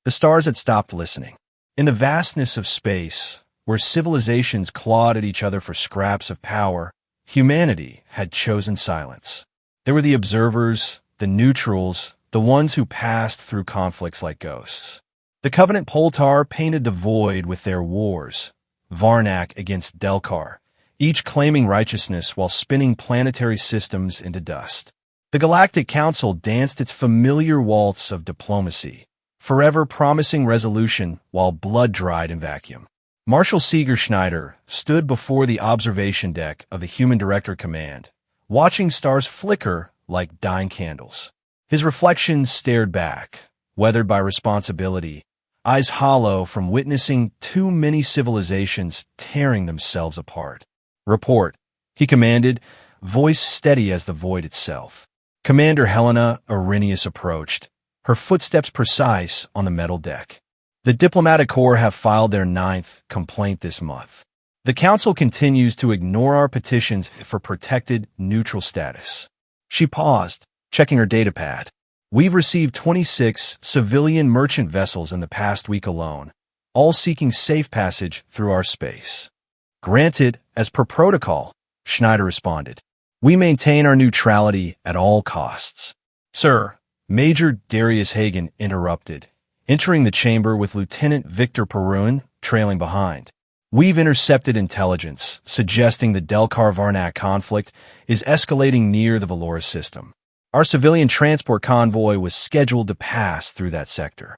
The stars had stopped listening. In the vastness of space, where civilizations clawed at each other for scraps of power, humanity had chosen silence. There were the observers, the neutrals, the ones who passed through conflicts like ghosts. The Covenant Poltar painted the void with their wars, Varnak against Delkar, each claiming righteousness while spinning planetary systems into dust. The Galactic Council danced its familiar waltz of diplomacy, forever promising resolution while blood dried in vacuum. Marshal Schneider stood before the observation deck of the Human Director Command, watching stars flicker like dying candles. His reflection stared back, weathered by responsibility, eyes hollow from witnessing too many civilizations tearing themselves apart. "Report," he commanded, voice steady as the void itself. Commander Helena Arrhenius approached, her footsteps precise on the metal deck. "The Diplomatic Corps have filed their 9th complaint this month. The Council continues to ignore our petitions for protected neutral status." She paused, checking her datapad. "We've received 26 civilian merchant vessels in the past week alone, all seeking safe passage through our space." "Granted, as per protocol," Schneider responded. "We maintain our neutrality at all costs." "Sir," Major Darius Hagen interrupted, entering the chamber with Lieutenant Victor Perun trailing behind. "We've intercepted intelligence suggesting the Delkar-Varnak conflict is escalating near the Valora system. Our civilian transport convoy was scheduled to pass through that sector."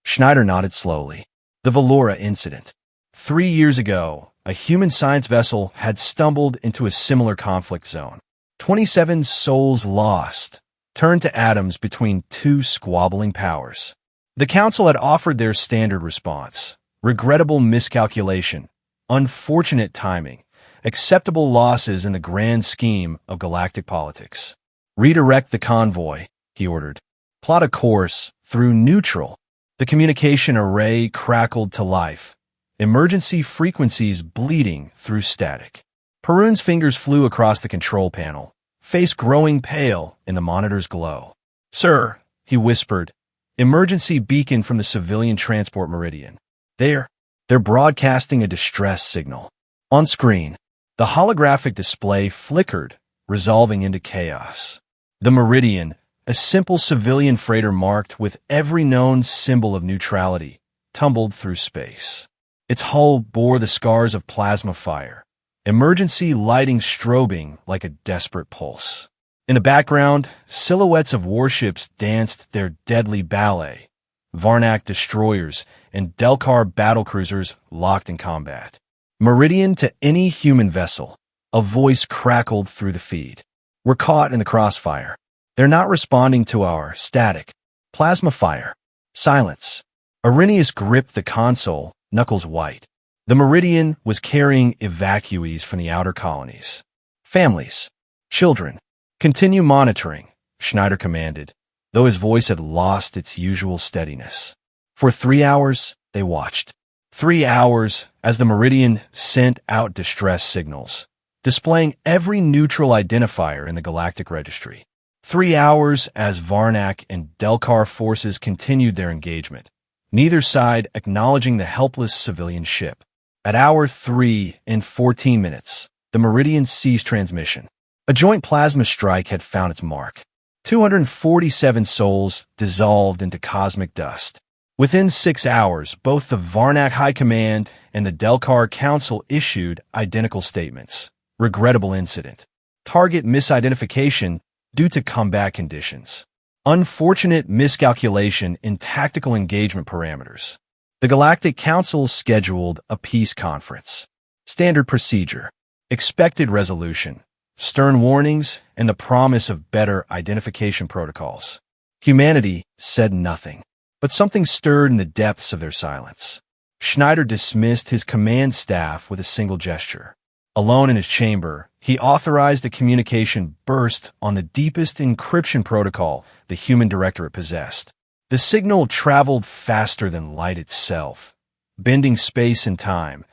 Schneider nodded slowly. The Valora incident. 3 years ago, a human science vessel had stumbled into a similar conflict zone. 27 souls lost, turned to atoms between two squabbling powers. The Council had offered their standard response: regrettable miscalculation, unfortunate timing, acceptable losses in the grand scheme of galactic politics. "Redirect the convoy," he ordered. "Plot a course through neutral." The communication array crackled to life, emergency frequencies bleeding through static. Perun's fingers flew across the control panel, face growing pale in the monitor's glow. "Sir," he whispered, "emergency beacon from the civilian transport meridian. They're broadcasting a distress signal." On screen, the holographic display flickered, resolving into chaos. The meridian, a simple civilian freighter marked with every known symbol of neutrality, tumbled through space. Its hull bore the scars of plasma fire, emergency lighting strobing like a desperate pulse. In the background, silhouettes of warships danced their deadly ballet, Varnak destroyers and Delkar battlecruisers locked in combat. "Meridian to any human vessel," a voice crackled through the feed. "We're caught in the crossfire. They're not responding to our static. Plasma fire. Silence." Arrhenius gripped the console, knuckles white. The Meridian was carrying evacuees from the outer colonies. "Families. Children. Continue monitoring," Schneider commanded, though his voice had lost its usual steadiness. For 3 hours, they watched. 3 hours as the Meridian sent out distress signals, displaying every neutral identifier in the galactic registry. 3 hours as Varnak and Delkar forces continued their engagement, neither side acknowledging the helpless civilian ship. At hour 3 and 14 minutes, the Meridian ceased transmission. A joint plasma strike had found its mark. 247 souls dissolved into cosmic dust. Within 6 hours, both the Varnak High Command and the Delkar Council issued identical statements. "Regrettable incident. Target misidentification due to combat conditions. Unfortunate miscalculation in tactical engagement parameters." The Galactic Council scheduled a peace conference. Standard procedure. Expected resolution. Stern warnings and the promise of better identification protocols. Humanity said nothing, but something stirred in the depths of their silence. Schneider dismissed his command staff with a single gesture. Alone in his chamber, he authorized a communication burst on the deepest encryption protocol the Human Directorate possessed. The signal traveled faster than light itself, bending space and time,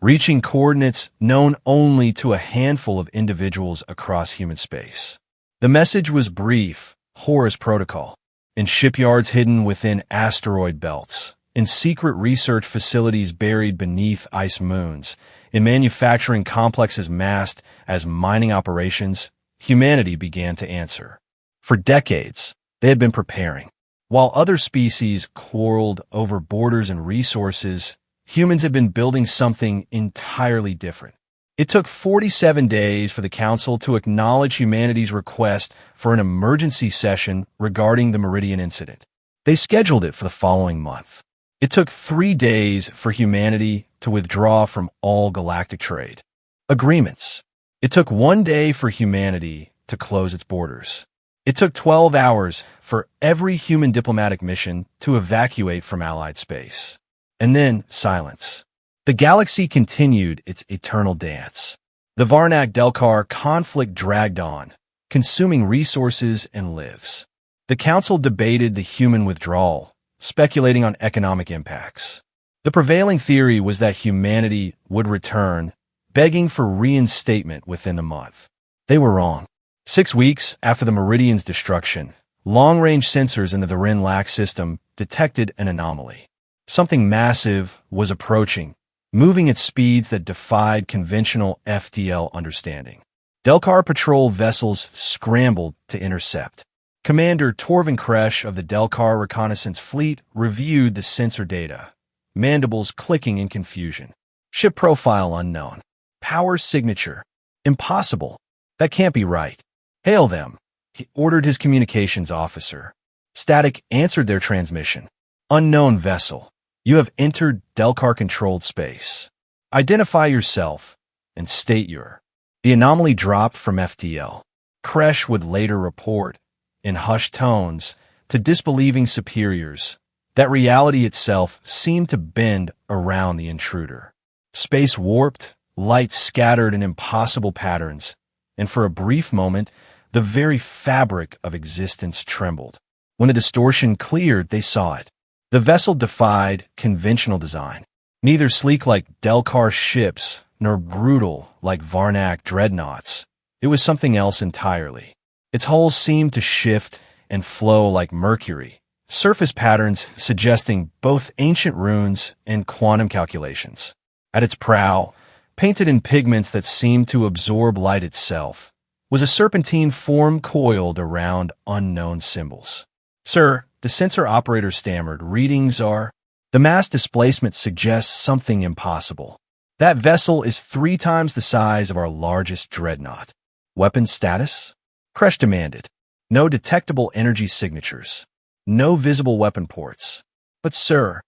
reaching coordinates known only to a handful of individuals across human space. The message was brief, Horus Protocol. In shipyards hidden within asteroid belts, in secret research facilities buried beneath ice moons, in manufacturing complexes masked as mining operations, humanity began to answer. For decades, they had been preparing. While other species quarreled over borders and resources, humans had been building something entirely different. It took 47 days for the Council to acknowledge humanity's request for an emergency session regarding the Meridian incident. They scheduled it for the following month. It took 3 days for humanity to withdraw from all galactic trade agreements. It took 1 day for humanity to close its borders. It took 12 hours for every human diplomatic mission to evacuate from Allied space. And then silence. The galaxy continued its eternal dance. The Varnak-Delkar conflict dragged on, consuming resources and lives. The Council debated the human withdrawal, speculating on economic impacts. The prevailing theory was that humanity would return, begging for reinstatement within the month. They were wrong. 6 weeks after the Meridian's destruction, long-range sensors in the Varin-Lac system detected an anomaly. Something massive was approaching, moving at speeds that defied conventional FTL understanding. Delkar patrol vessels scrambled to intercept. Commander Torvin Kresh of the Delkar Reconnaissance Fleet reviewed the sensor data, mandibles clicking in confusion. Ship profile unknown. Power signature. Impossible. That can't be right. Hail them, he ordered his communications officer. Static answered their transmission. Unknown vessel. You have entered Delkar-controlled space. Identify yourself and state your. The anomaly dropped from FTL. Kresh would later report, in hushed tones, to disbelieving superiors, that reality itself seemed to bend around the intruder. Space warped, light scattered in impossible patterns, and for a brief moment, the very fabric of existence trembled. When the distortion cleared, they saw it. The vessel defied conventional design, neither sleek like Delkar ships nor brutal like Varnak dreadnoughts. It was something else entirely. Its hull seemed to shift and flow like mercury, surface patterns suggesting both ancient runes and quantum calculations. At its prow, painted in pigments that seemed to absorb light itself, was a serpentine form coiled around unknown symbols. Sir, the sensor operator stammered, readings are... The mass displacement suggests something impossible. That vessel is 3 times the size of our largest dreadnought. Weapon status? Kresh demanded. No detectable energy signatures. No visible weapon ports. But sir,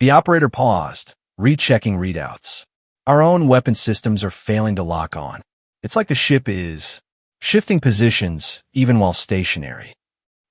the operator paused, rechecking readouts. Our own weapon systems are failing to lock on. It's like the ship is shifting positions even while stationary.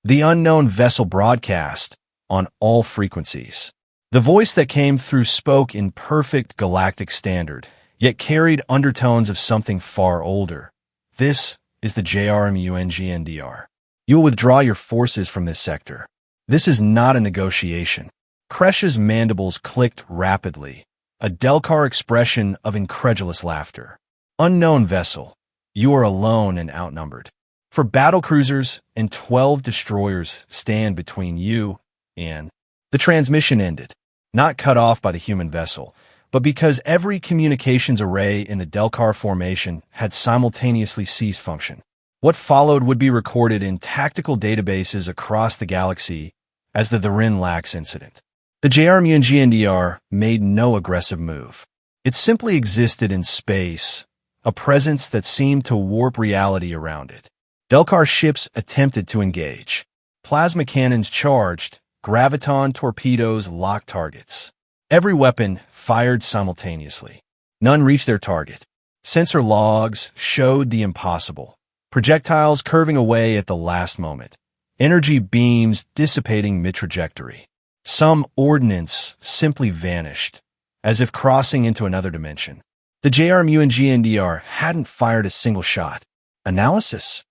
The unknown vessel broadcast on all frequencies. The voice that came through spoke in perfect galactic standard, yet carried undertones of something far older. This is the JÖRMUNGANDR. You will withdraw your forces from this sector. This is not a negotiation. Kresh's mandibles clicked rapidly, a Delkar expression of incredulous laughter. Unknown vessel, you are alone and outnumbered. For battlecruisers and 12 destroyers stand between you and... The transmission ended, not cut off by the human vessel, but because every communications array in the Delkar formation had simultaneously ceased function. What followed would be recorded in tactical databases across the galaxy as the Varin-Lac incident. The JÖRMUNGANDR made no aggressive move. It simply existed in space, a presence that seemed to warp reality around it. Delkar ships attempted to engage. Plasma cannons charged, graviton torpedoes locked targets. Every weapon fired simultaneously. None reached their target. Sensor logs showed the impossible. Projectiles curving away at the last moment. Energy beams dissipating mid-trajectory. Some ordnance simply vanished, as if crossing into another dimension. The JÖRMUNGANDR hadn't fired a single shot. Analysis?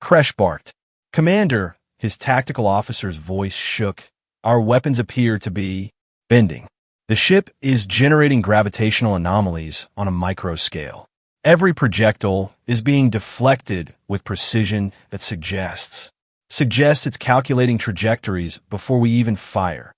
Kresh barked. Commander, his tactical officer's voice shook. Our weapons appear to be bending. The ship is generating gravitational anomalies on a micro scale. Every projectile is being deflected with precision that suggests it's calculating trajectories before we even fire.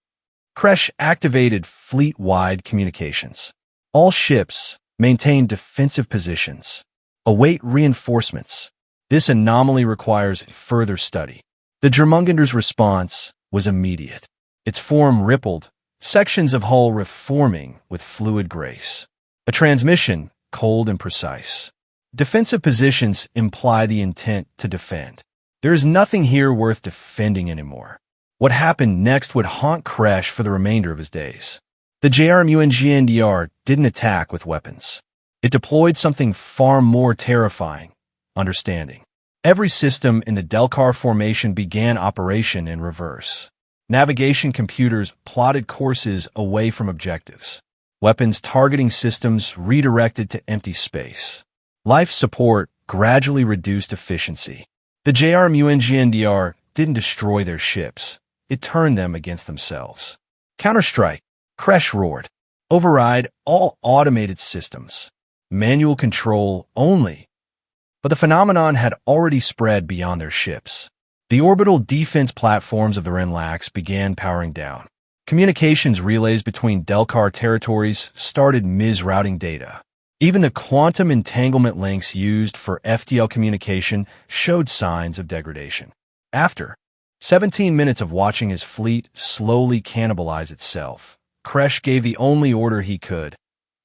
Kresh activated fleet-wide communications. All ships maintained defensive positions. Await reinforcements. This anomaly requires further study. The Jörmungander's response was immediate. Its form rippled, sections of hull reforming with fluid grace. A transmission, cold and precise. Defensive positions imply the intent to defend. There is nothing here worth defending anymore. What happened next would haunt Kresh for the remainder of his days. The JÖRMUNGANDR didn't attack with weapons. It deployed something far more terrifying: understanding. Every system in the Delcar formation began operation in reverse. Navigation computers plotted courses away from objectives. Weapons targeting systems redirected to empty space. Life support gradually reduced efficiency. The JÖRMUNGANDR didn't destroy their ships. It turned them against themselves. Counterstrike. Kresh roared. Override all automated systems. Manual control only. But the phenomenon had already spread beyond their ships. The orbital defense platforms of the Renlax began powering down. Communications relays between Delcar territories started misrouting data. Even the quantum entanglement links used for FTL communication showed signs of degradation. After 17 minutes of watching his fleet slowly cannibalize itself, Kresh gave the only order he could.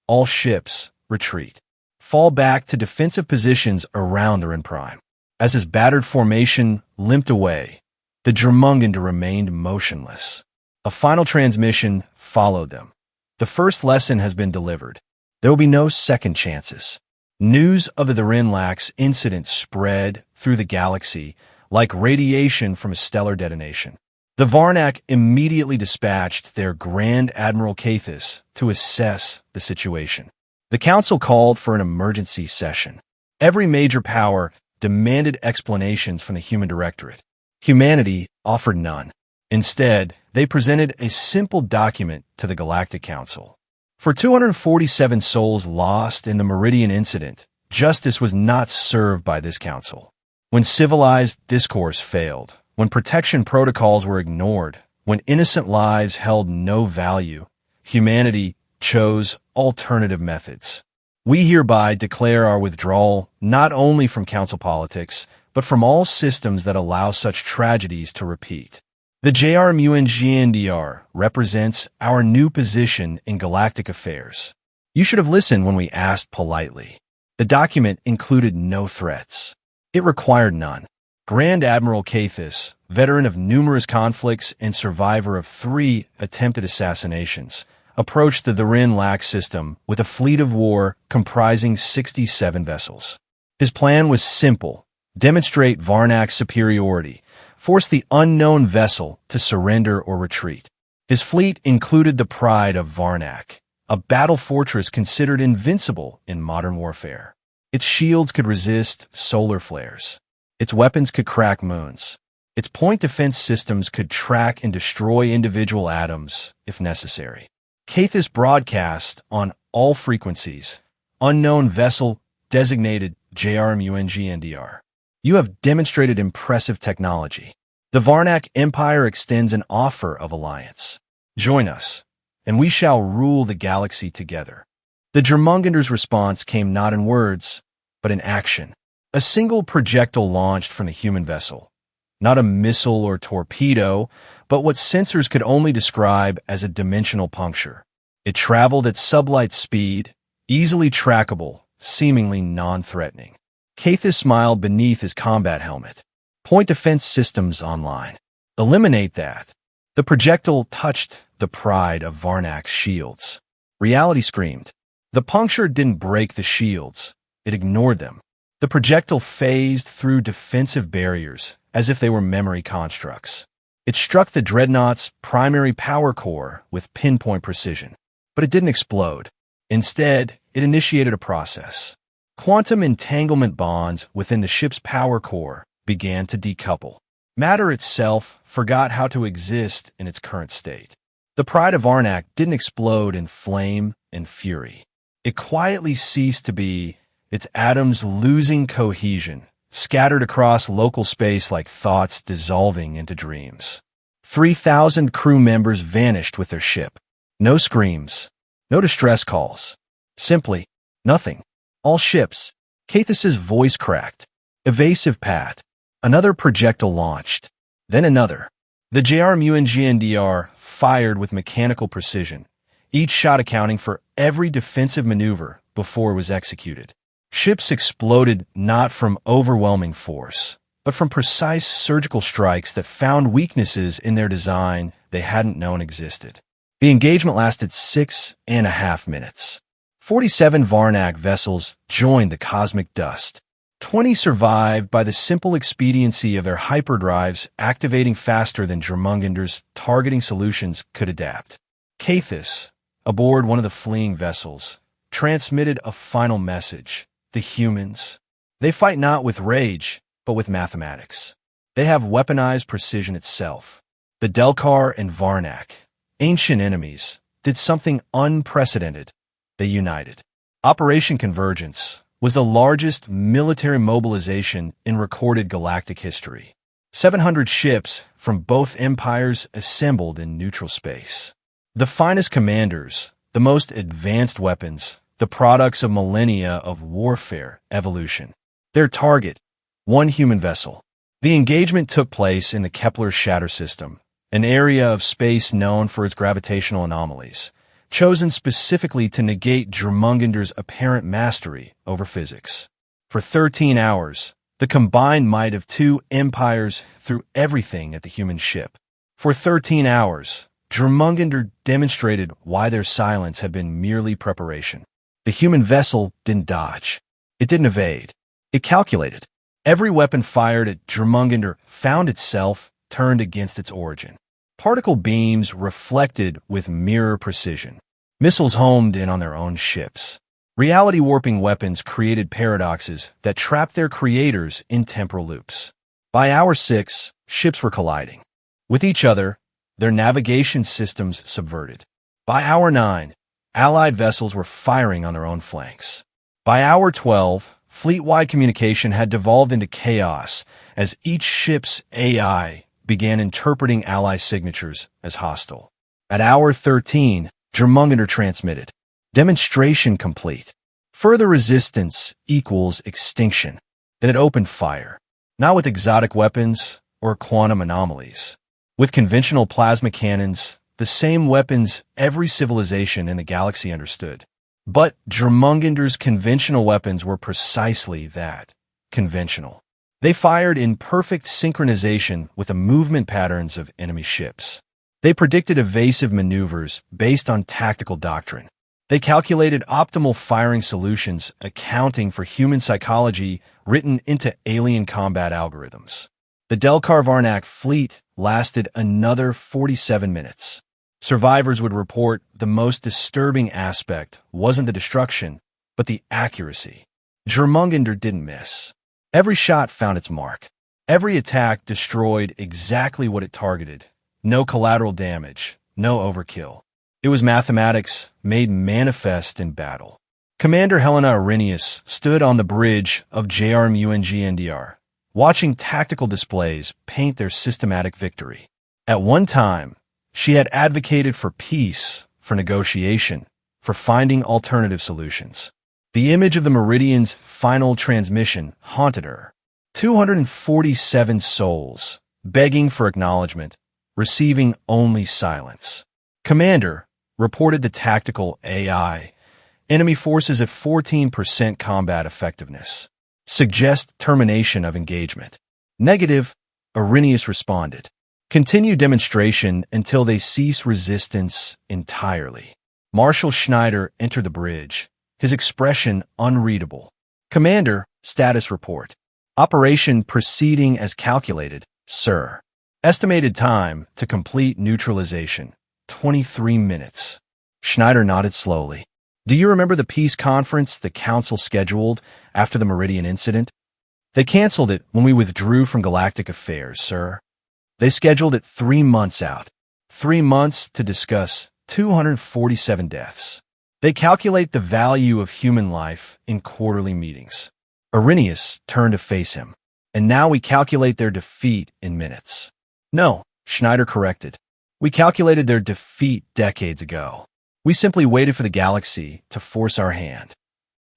All ships, retreat. Fall back to defensive positions around the Ren Prime. As his battered formation limped away, the Jörmungandr remained motionless. A final transmission followed them. The first lesson has been delivered. There will be no second chances. News of the Renlax incident spread through the galaxy like radiation from a stellar detonation. The Varnak immediately dispatched their Grand Admiral Cathis to assess the situation. The council called for an emergency session. Every major power demanded explanations from the Human Directorate. Humanity offered none. Instead, they presented a simple document to the Galactic Council. For 247 souls lost in the Meridian incident, justice was not served by this council. When civilized discourse failed, when protection protocols were ignored, when innocent lives held no value, humanity chose alternative methods. We hereby declare our withdrawal not only from council politics, but from all systems that allow such tragedies to repeat. The JÖRMUNGANDR represents our new position in galactic affairs. You should have listened when we asked politely. The document included no threats. It required none. Grand Admiral Cathis, veteran of numerous conflicts and survivor of 3 attempted assassinations, approached the Renlax system with a fleet of war comprising 67 vessels. His plan was simple: demonstrate Varnak's superiority, force the unknown vessel to surrender or retreat. His fleet included the Pride of Varnak, a battle fortress considered invincible in modern warfare. Its shields could resist solar flares. Its weapons could crack moons. Its point defense systems could track and destroy individual atoms if necessary. Cathis broadcast on all frequencies. Unknown vessel designated JÖRMUNGANDR. You have demonstrated impressive technology. The Varnak Empire extends an offer of alliance. Join us, and we shall rule the galaxy together. The Jörmungandr's response came not in words, but in action. A single projectile launched from the human vessel. Not a missile or torpedo, but what sensors could only describe as a dimensional puncture. It traveled at sublight speed, easily trackable, seemingly non-threatening. Cathis smiled beneath his combat helmet. Point defense systems online. Eliminate that. The projectile touched the Pride of Varnak's shields. Reality screamed. The puncture didn't break the shields. It ignored them. The projectile phased through defensive barriers as if they were memory constructs. It struck the Dreadnought's primary power core with pinpoint precision. But it didn't explode. Instead, it initiated a process. Quantum entanglement bonds within the ship's power core began to decouple. Matter itself forgot how to exist in its current state. The Pride of Varnak didn't explode in flame and fury. It quietly ceased to be, its atoms losing cohesion, scattered across local space like thoughts dissolving into dreams. 3,000 crew members vanished with their ship. No screams, no distress calls. Simply, nothing. All ships. Cathes's voice cracked. Evasive pat. Another projectile launched. Then another. The JÖRMUNGANDR fired with mechanical precision, each shot accounting for every defensive maneuver before it was executed. Ships exploded not from overwhelming force, but from precise surgical strikes that found weaknesses in their design they hadn't known existed. The engagement lasted 6.5 minutes. 47 Varnak vessels joined the cosmic dust. 20 survived by the simple expediency of their hyperdrives activating faster than JÖRMUNGANDR's targeting solutions could adapt. Cathes, aboard one of the fleeing vessels, transmitted a final message. The humans. They fight not with rage, but with mathematics. They have weaponized precision itself. The Delcar and Varnak, ancient enemies, did something unprecedented. They united. Operation Convergence was the largest military mobilization in recorded galactic history. 700 ships from both empires assembled in neutral space. The finest commanders, the most advanced weapons, the products of millennia of warfare evolution. Their target, one human vessel. The engagement took place in the Kepler Shatter System, an area of space known for its gravitational anomalies, chosen specifically to negate JÖRMUNGANDR's apparent mastery over physics. For 13 hours, the combined might of two empires threw everything at the human ship. For 13 hours, JÖRMUNGANDR demonstrated why their silence had been merely preparation. The human vessel didn't dodge. It didn't evade. It calculated. Every weapon fired at JÖRMUNGANDR found itself turned against its origin. Particle beams reflected with mirror precision. Missiles homed in on their own ships. Reality-warping weapons created paradoxes that trapped their creators in temporal loops. By hour 6, ships were colliding. With each other, their navigation systems subverted. By hour 9, Allied vessels were firing on their own flanks. By hour 12, fleet-wide communication had devolved into chaos as each ship's AI began interpreting ally signatures as hostile. At hour 13, JÖRMUNGANDR transmitted. Demonstration complete. Further resistance equals extinction. Then it opened fire. Not with exotic weapons or quantum anomalies. With conventional plasma cannons, the same weapons every civilization in the galaxy understood. But JÖRMUNGANDR's conventional weapons were precisely that, conventional. They fired in perfect synchronization with the movement patterns of enemy ships. They predicted evasive maneuvers based on tactical doctrine. They calculated optimal firing solutions accounting for human psychology written into alien combat algorithms. The Delcar Varnak fleet lasted another 47 minutes. Survivors would report the most disturbing aspect wasn't the destruction, but the accuracy. JÖRMUNGANDR didn't miss. Every shot found its mark. Every attack destroyed exactly what it targeted. No collateral damage, no overkill. It was mathematics made manifest in battle. Commander Helena Arrhenius stood on the bridge of JÖRMUNGANDR, watching tactical displays paint their systematic victory. At one time, she had advocated for peace, for negotiation, for finding alternative solutions. The image of the Meridian's final transmission haunted her. 247 souls, begging for acknowledgement, receiving only silence. Commander, reported the tactical AI. Enemy forces at 14% combat effectiveness. Suggest termination of engagement. Negative, Arrhenius responded. Continue demonstration until they cease resistance entirely. Marshal Schneider entered the bridge, his expression unreadable. Commander, status report. Operation proceeding as calculated, sir. Estimated time to complete neutralization, 23 minutes. Schneider nodded slowly. Do you remember the peace conference the Council scheduled after the Meridian incident? They canceled it when we withdrew from galactic affairs, sir. They scheduled it 3 months out. 3 months to discuss 247 deaths. They calculate the value of human life in quarterly meetings. Arrhenius turned to face him. And now we calculate their defeat in minutes. No, Schneider corrected. We calculated their defeat decades ago. We simply waited for the galaxy to force our hand.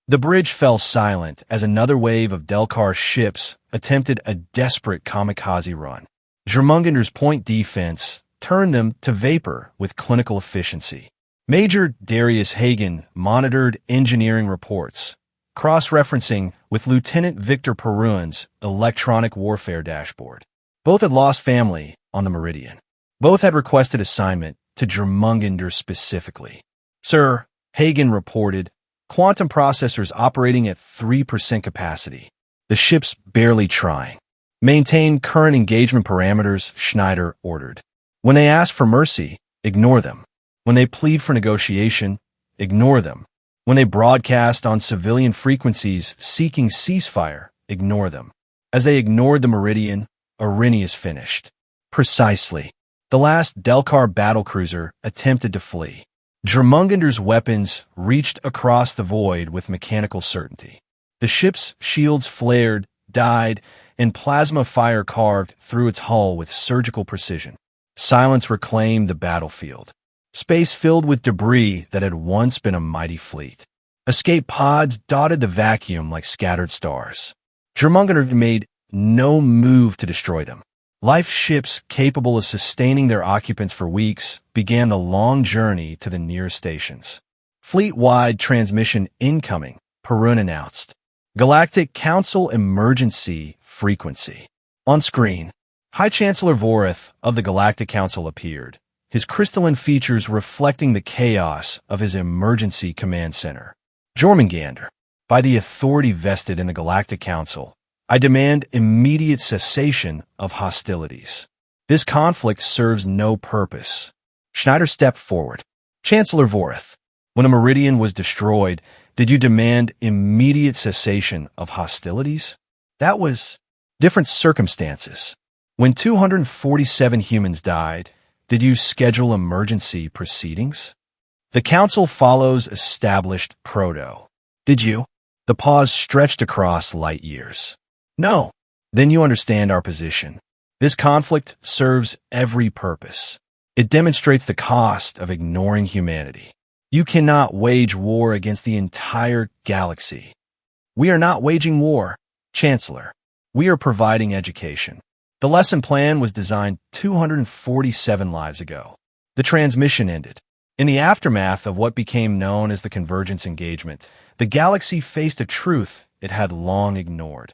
The bridge fell silent as another wave of Delcar ships attempted a desperate kamikaze run. JÖRMUNGANDR's point defense turned them to vapor with clinical efficiency. Major Darius Hagen monitored engineering reports, cross-referencing with Lieutenant Victor Peruin's electronic warfare dashboard. Both had lost family on the Meridian. Both had requested assignment to JÖRMUNGANDR specifically. Sir, Hagen reported, quantum processors operating at 3% capacity. The ship's barely trying. Maintain current engagement parameters, Schneider ordered. When they ask for mercy, ignore them. When they plead for negotiation, ignore them. When they broadcast on civilian frequencies seeking ceasefire, ignore them. As they ignored the Meridian, Arrhenius finished. Precisely. The last Delcar battlecruiser attempted to flee. JÖRMUNGANDR's weapons reached across the void with mechanical certainty. The ship's shields flared, died, and plasma fire carved through its hull with surgical precision. Silence reclaimed the battlefield. Space filled with debris that had once been a mighty fleet. Escape pods dotted the vacuum like scattered stars. JÖRMUNGANDR made no move to destroy them. Life ships capable of sustaining their occupants for weeks began the long journey to the nearest stations. Fleet-wide transmission incoming, Peruin announced. Galactic Council Emergency Frequency. On screen, High Chancellor Voreth of the Galactic Council appeared, his crystalline features reflecting the chaos of his emergency command center. JÖRMUNGANDR, by the authority vested in the Galactic Council, I demand immediate cessation of hostilities. This conflict serves no purpose. Schneider stepped forward. Chancellor Voreth, when a Meridian was destroyed, did you demand immediate cessation of hostilities? That was different circumstances. When 247 humans died, did you schedule emergency proceedings? The Council follows established proto. Did you? The pause stretched across light years. No. Then you understand our position. This conflict serves every purpose. It demonstrates the cost of ignoring humanity. You cannot wage war against the entire galaxy. We are not waging war, Chancellor. We are providing education. The lesson plan was designed 247 lives ago. The transmission ended. In the aftermath of what became known as the Convergence Engagement, the galaxy faced a truth it had long ignored.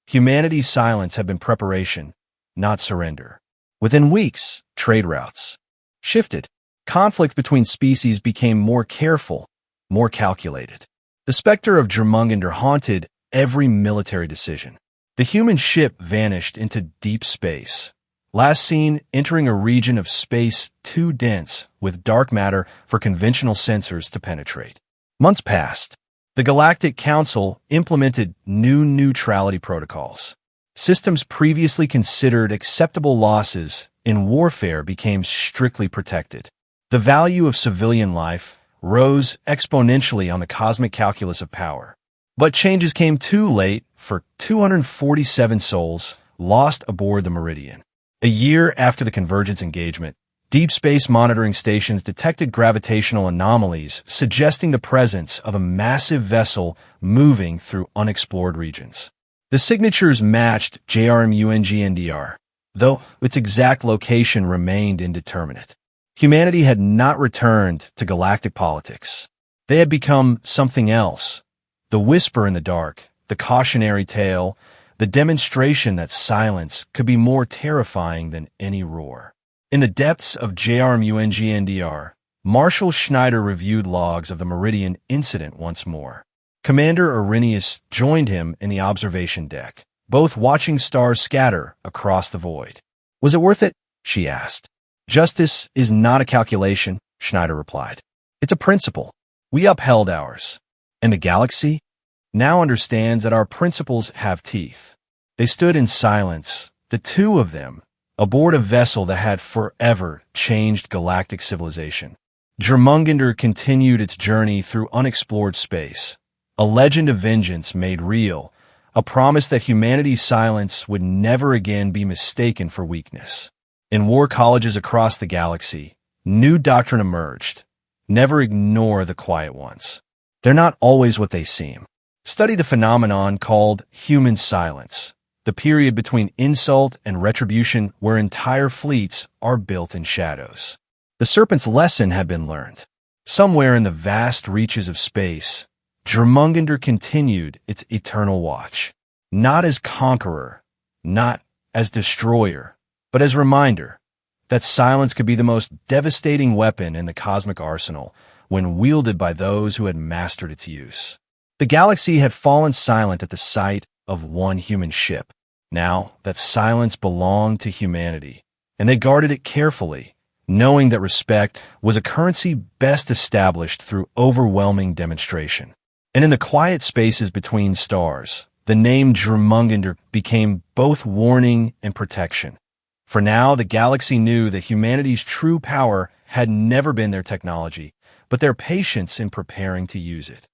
Humanity's silence had been preparation, not surrender. Within weeks, trade routes shifted. Conflict between species became more careful, more calculated. The specter of JÖRMUNGANDR haunted every military decision. The human ship vanished into deep space, last seen entering a region of space too dense with dark matter for conventional sensors to penetrate. Months passed. The Galactic Council implemented new neutrality protocols. Systems previously considered acceptable losses in warfare became strictly protected. The value of civilian life rose exponentially on the cosmic calculus of power. But changes came too late for 247 souls lost aboard the Meridian. A year after the Convergence engagement, deep space monitoring stations detected gravitational anomalies suggesting the presence of a massive vessel moving through unexplored regions. The signatures matched JÖRMUNGANDR, though its exact location remained indeterminate. Humanity had not returned to galactic politics. They had become something else. The whisper in the dark, the cautionary tale, the demonstration that silence could be more terrifying than any roar. In the depths of JÖRMUNGANDR, Marshal Schneider reviewed logs of the Meridian incident once more. Commander Arrhenius joined him in the observation deck, both watching stars scatter across the void. Was it worth it? She asked. Justice is not a calculation, Schneider replied. It's a principle. We upheld ours. And the galaxy now understands that our principles have teeth. They stood in silence, the two of them, aboard a vessel that had forever changed galactic civilization. JÖRMUNGANDR continued its journey through unexplored space, a legend of vengeance made real, a promise that humanity's silence would never again be mistaken for weakness. In war colleges across the galaxy, new doctrine emerged. Never ignore the quiet ones. They're not always what they seem. Study the phenomenon called human silence, the period between insult and retribution where entire fleets are built in shadows. The serpent's lesson had been learned. Somewhere in the vast reaches of space, JÖRMUNGANDR continued its eternal watch. Not as conqueror, not as destroyer, but as reminder that silence could be the most devastating weapon in the cosmic arsenal when wielded by those who had mastered its use. The galaxy had fallen silent at the sight of one human ship. Now that silence belonged to humanity, and they guarded it carefully, knowing that respect was a currency best established through overwhelming demonstration. And in the quiet spaces between stars, the name JÖRMUNGANDR became both warning and protection. For now, the galaxy knew that humanity's true power had never been their technology, but their patience in preparing to use it.